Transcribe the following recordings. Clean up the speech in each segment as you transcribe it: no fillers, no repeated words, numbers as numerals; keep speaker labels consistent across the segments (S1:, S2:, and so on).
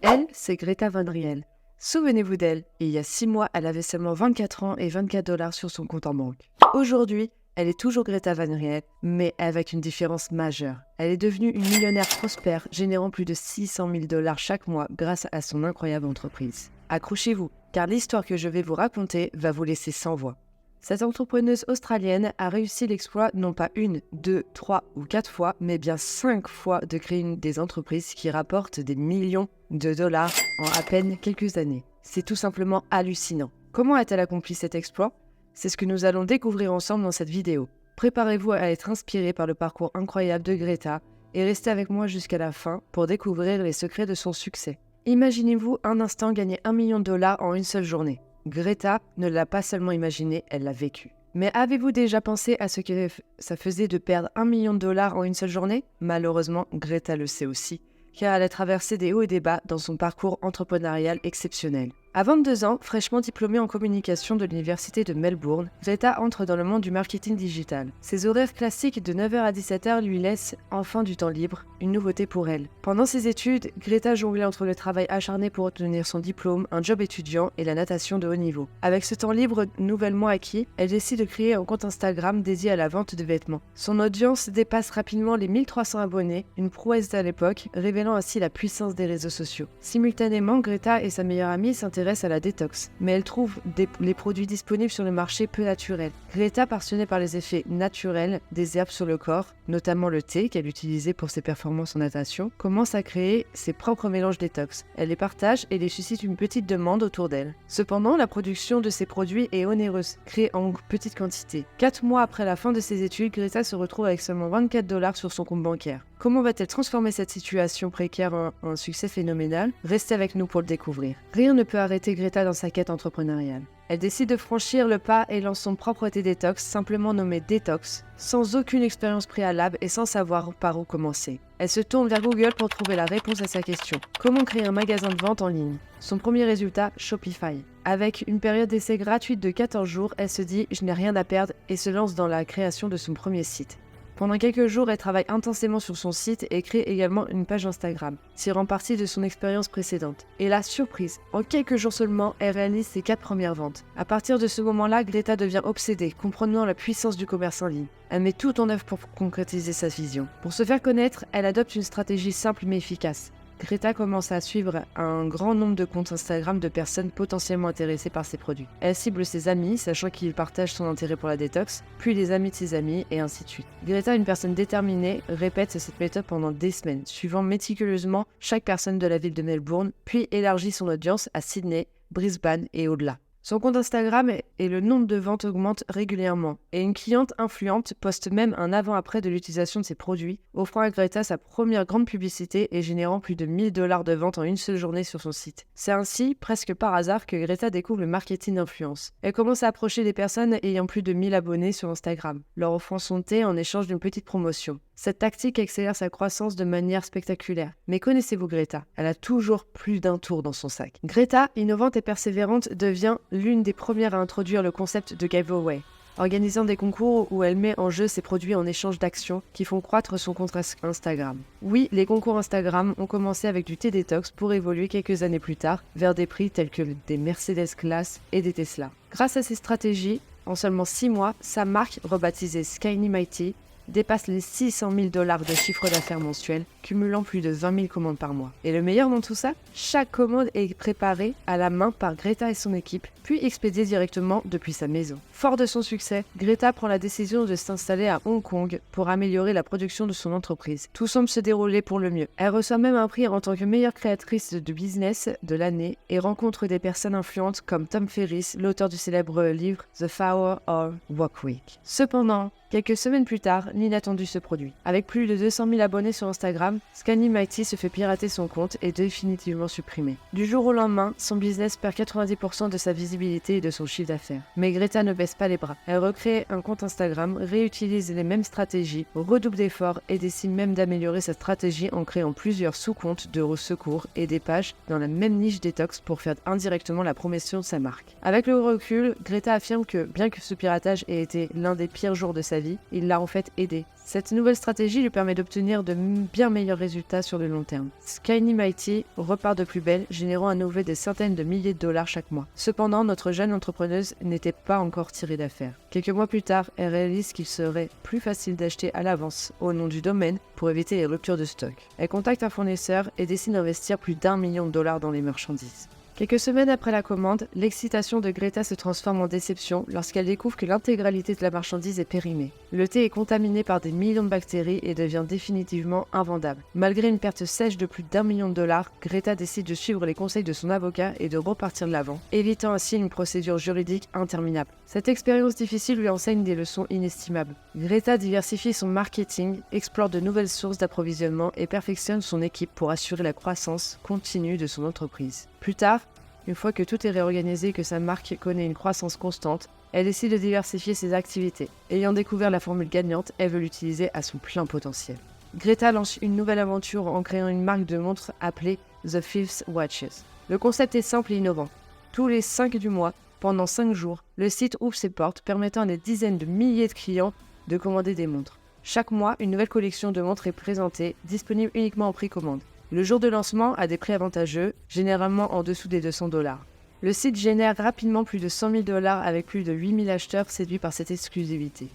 S1: Elle, c'est Greta Van Riel. Souvenez-vous d'elle, il y a 6 mois, elle avait seulement 24 ans et 24 $ sur son compte en banque. Aujourd'hui, elle est toujours Greta Van Riel, mais avec une différence majeure. Elle est devenue une millionnaire prospère, générant plus de 600 000 $ chaque mois grâce à son incroyable entreprise. Accrochez-vous, car l'histoire que je vais vous raconter va vous laisser sans voix. Cette entrepreneuse australienne a réussi l'exploit non pas 1, 2, 3 ou 4 fois, mais bien 5 fois de créer des entreprises qui rapportent des millions de dollars en à peine quelques années. C'est tout simplement hallucinant. Comment a-t-elle accompli cet exploit ? C'est ce que nous allons découvrir ensemble dans cette vidéo. Préparez-vous à être inspiré par le parcours incroyable de Greta et restez avec moi jusqu'à la fin pour découvrir les secrets de son succès. Imaginez-vous un instant gagner 1 million de $ en une seule journée. Greta ne l'a pas seulement imaginé, elle l'a vécu. Mais avez-vous déjà pensé à ce que ça faisait de perdre 1 million de $ en une seule journée ? Malheureusement, Greta le sait aussi, car elle a traversé des hauts et des bas dans son parcours entrepreneurial exceptionnel. À 22 ans, fraîchement diplômée en communication de l'université de Melbourne, Greta entre dans le monde du marketing digital. Ses horaires classiques de 9h à 17h lui laissent enfin du temps libre, une nouveauté pour elle. Pendant ses études, Greta jonglait entre le travail acharné pour obtenir son diplôme, un job étudiant et la natation de haut niveau. Avec ce temps libre nouvellement acquis, elle décide de créer un compte Instagram dédié à la vente de vêtements. Son audience dépasse rapidement les 1300 abonnés, une prouesse à l'époque, révélant ainsi la puissance des réseaux sociaux. Simultanément, Greta et sa meilleure amie s'intéressent à la détox, mais elle trouve les produits disponibles sur le marché peu naturels. Greta, passionnée par les effets naturels des herbes sur le corps, notamment le thé qu'elle utilisait pour ses performances en natation, commence à créer ses propres mélanges détox. Elle les partage et les suscite une petite demande autour d'elle. Cependant, la production de ces produits est onéreuse, créée en petite quantité. 4 mois après la fin de ses études, Greta se retrouve avec seulement 24 $ sur son compte bancaire. Comment va-t-elle transformer cette situation précaire en un succès phénoménal ? Restez avec nous pour le découvrir. Rien ne peut arrêter Greta dans sa quête entrepreneuriale. Elle décide de franchir le pas et lance son propre thé détox, simplement nommé Détox, sans aucune expérience préalable et sans savoir par où commencer. Elle se tourne vers Google pour trouver la réponse à sa question. Comment créer un magasin de vente en ligne ? Son premier résultat, Shopify. Avec une période d'essai gratuite de 14 jours, elle se dit « je n'ai rien à perdre » et se lance dans la création de son premier site. Pendant quelques jours, elle travaille intensément sur son site et crée également une page Instagram, tirant parti de son expérience précédente. Et la surprise, en quelques jours seulement, elle réalise ses 4 premières ventes. À partir de ce moment-là, Greta devient obsédée, comprenant la puissance du commerce en ligne. Elle met tout en œuvre pour concrétiser sa vision. Pour se faire connaître, elle adopte une stratégie simple mais efficace. Greta commence à suivre un grand nombre de comptes Instagram de personnes potentiellement intéressées par ses produits. Elle cible ses amis, sachant qu'ils partagent son intérêt pour la détox, puis les amis de ses amis, et ainsi de suite. Greta, une personne déterminée, répète cette méthode pendant des semaines, suivant méticuleusement chaque personne de la ville de Melbourne, puis élargit son audience à Sydney, Brisbane et au-delà. Son compte Instagram et le nombre de ventes augmentent régulièrement, et une cliente influente poste même un avant-après de l'utilisation de ses produits, offrant à Greta sa première grande publicité et générant plus de 1 000 $ de ventes en une seule journée sur son site. C'est ainsi, presque par hasard, que Greta découvre le marketing d'influence. Elle commence à approcher des personnes ayant plus de 1000 abonnés sur Instagram, leur offrant son thé en échange d'une petite promotion. Cette tactique accélère sa croissance de manière spectaculaire. Mais connaissez-vous Greta ? Elle a toujours plus d'un tour dans son sac. Greta, innovante et persévérante, devient l'une des premières à introduire le concept de giveaway, organisant des concours où elle met en jeu ses produits en échange d'actions qui font croître son compte Instagram. Oui, les concours Instagram ont commencé avec du thé détox pour évoluer quelques années plus tard vers des prix tels que des Mercedes Classe et des Tesla. Grâce à ces stratégies, en seulement 6 mois, sa marque, rebaptisée Skinny Mighty, dépasse les 600 000 $ de chiffre d'affaires mensuel, cumulant plus de 20 000 commandes par mois. Et le meilleur dans tout ça, chaque commande est préparée à la main par Greta et son équipe, puis expédiée directement depuis sa maison. Fort de son succès, Greta prend la décision de s'installer à Hong Kong pour améliorer la production de son entreprise. Tout semble se dérouler pour le mieux. Elle reçoit même un prix en tant que meilleure créatrice de business de l'année et rencontre des personnes influentes comme Tom Ferriss, l'auteur du célèbre livre The Power of Work Week. Cependant, quelques semaines plus tard, l'inattendu se produit. Avec plus de 200 000 abonnés sur Instagram, Skinny Mighty se fait pirater son compte et définitivement supprimé. Du jour au lendemain, son business perd 90% de sa visibilité et de son chiffre d'affaires. Mais Greta ne baisse pas les bras. Elle recrée un compte Instagram, réutilise les mêmes stratégies, redouble d'efforts et décide même d'améliorer sa stratégie en créant plusieurs sous-comptes de secours et des pages dans la même niche détox pour faire indirectement la promotion de sa marque. Avec le recul, Greta affirme que bien que ce piratage ait été l'un des pires jours de sa sa vie, il l'a en fait aidé. Cette nouvelle stratégie lui permet d'obtenir de bien meilleurs résultats sur le long terme. Skyny Mighty repart de plus belle, générant à nouveau des centaines de milliers de dollars chaque mois. Cependant, notre jeune entrepreneuse n'était pas encore tirée d'affaire. Quelques mois plus tard, elle réalise qu'il serait plus facile d'acheter à l'avance au nom du domaine pour éviter les ruptures de stock. Elle contacte un fournisseur et décide d'investir plus d'1 million de dollars dans les marchandises. Quelques semaines après la commande, l'excitation de Greta se transforme en déception lorsqu'elle découvre que l'intégralité de la marchandise est périmée. Le thé est contaminé par des millions de bactéries et devient définitivement invendable. Malgré une perte sèche de plus d'1 million de dollars, Greta décide de suivre les conseils de son avocat et de repartir de l'avant, évitant ainsi une procédure juridique interminable. Cette expérience difficile lui enseigne des leçons inestimables. Greta diversifie son marketing, explore de nouvelles sources d'approvisionnement et perfectionne son équipe pour assurer la croissance continue de son entreprise. Plus tard, une fois que tout est réorganisé et que sa marque connaît une croissance constante, elle décide de diversifier ses activités. Ayant découvert la formule gagnante, elle veut l'utiliser à son plein potentiel. Greta lance une nouvelle aventure en créant une marque de montres appelée The Fifth Watches. Le concept est simple et innovant. Tous les 5 du mois, pendant 5 jours, le site ouvre ses portes, permettant à des dizaines de milliers de clients de commander des montres. Chaque mois, une nouvelle collection de montres est présentée, disponible uniquement en précommande. Le jour de lancement a des prix avantageux, généralement en dessous des 200 $. Le site génère rapidement plus de 100 000 $ avec plus de 8 000 acheteurs séduits par cette exclusivité.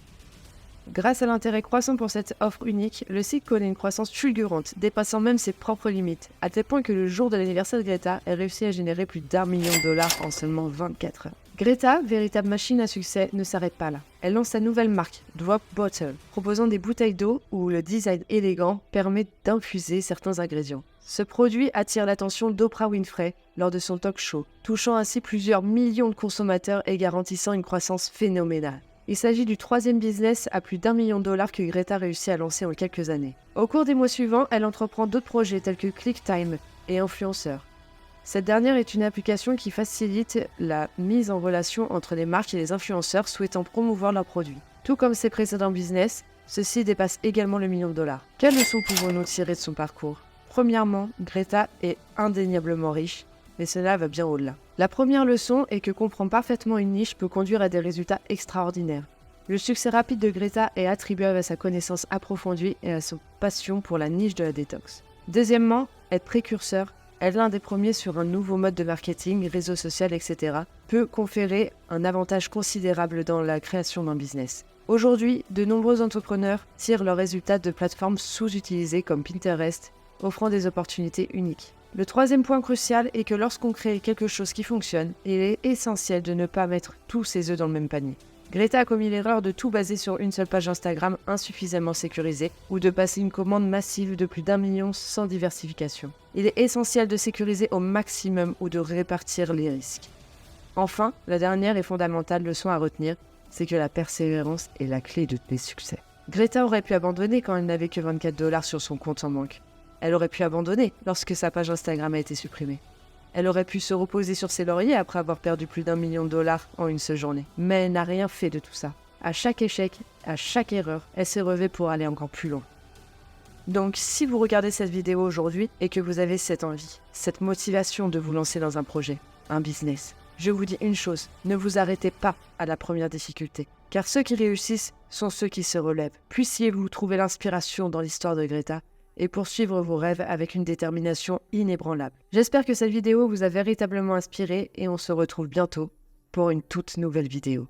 S1: Grâce à l'intérêt croissant pour cette offre unique, le site connaît une croissance fulgurante, dépassant même ses propres limites, à tel point que le jour de l'anniversaire de Greta, elle réussit à générer plus d'1 million de dollars en seulement 24 heures. Greta, véritable machine à succès, ne s'arrête pas là. Elle lance sa nouvelle marque, Drop Bottle, proposant des bouteilles d'eau où le design élégant permet d'infuser certains ingrédients. Ce produit attire l'attention d'Oprah Winfrey lors de son talk show, touchant ainsi plusieurs millions de consommateurs et garantissant une croissance phénoménale. Il s'agit du 3e business à plus d'1 million de dollars que Greta réussit à lancer en quelques années. Au cours des mois suivants, elle entreprend d'autres projets tels que ClickTime et Influenceur. Cette dernière est une application qui facilite la mise en relation entre les marques et les influenceurs souhaitant promouvoir leurs produits. Tout comme ses précédents business, ceux-ci dépassent également le million de dollars. Quelles leçons pouvons-nous tirer de son parcours ? Premièrement, Greta est indéniablement riche, mais cela va bien au-delà. La première leçon est que comprendre parfaitement une niche peut conduire à des résultats extraordinaires. Le succès rapide de Greta est attribué à sa connaissance approfondie et à sa passion pour la niche de la détox. Deuxièmement, être précurseur, être l'un des premiers sur un nouveau mode de marketing, réseau social, etc., peut conférer un avantage considérable dans la création d'un business. Aujourd'hui, de nombreux entrepreneurs tirent leurs résultats de plateformes sous-utilisées comme Pinterest, offrant des opportunités uniques. Le troisième point crucial est que lorsqu'on crée quelque chose qui fonctionne, il est essentiel de ne pas mettre tous ses œufs dans le même panier. Greta a commis l'erreur de tout baser sur une seule page Instagram insuffisamment sécurisée ou de passer une commande massive de plus d'1 million sans diversification. Il est essentiel de sécuriser au maximum ou de répartir les risques. Enfin, la dernière et fondamentale leçon à retenir, c'est que la persévérance est la clé de tous les succès. Greta aurait pu abandonner quand elle n'avait que 24 $ sur son compte en banque. Elle aurait pu abandonner lorsque sa page Instagram a été supprimée. Elle aurait pu se reposer sur ses lauriers après avoir perdu plus d'1 million de dollars en une seule journée. Mais elle n'a rien fait de tout ça. À chaque échec, à chaque erreur, elle s'est relevée pour aller encore plus loin. Donc si vous regardez cette vidéo aujourd'hui et que vous avez cette envie, cette motivation de vous lancer dans un projet, un business, je vous dis une chose, ne vous arrêtez pas à la première difficulté. Car ceux qui réussissent sont ceux qui se relèvent. Puissiez-vous trouver l'inspiration dans l'histoire de Greta et poursuivre vos rêves avec une détermination inébranlable. J'espère que cette vidéo vous a véritablement inspiré et on se retrouve bientôt pour une toute nouvelle vidéo.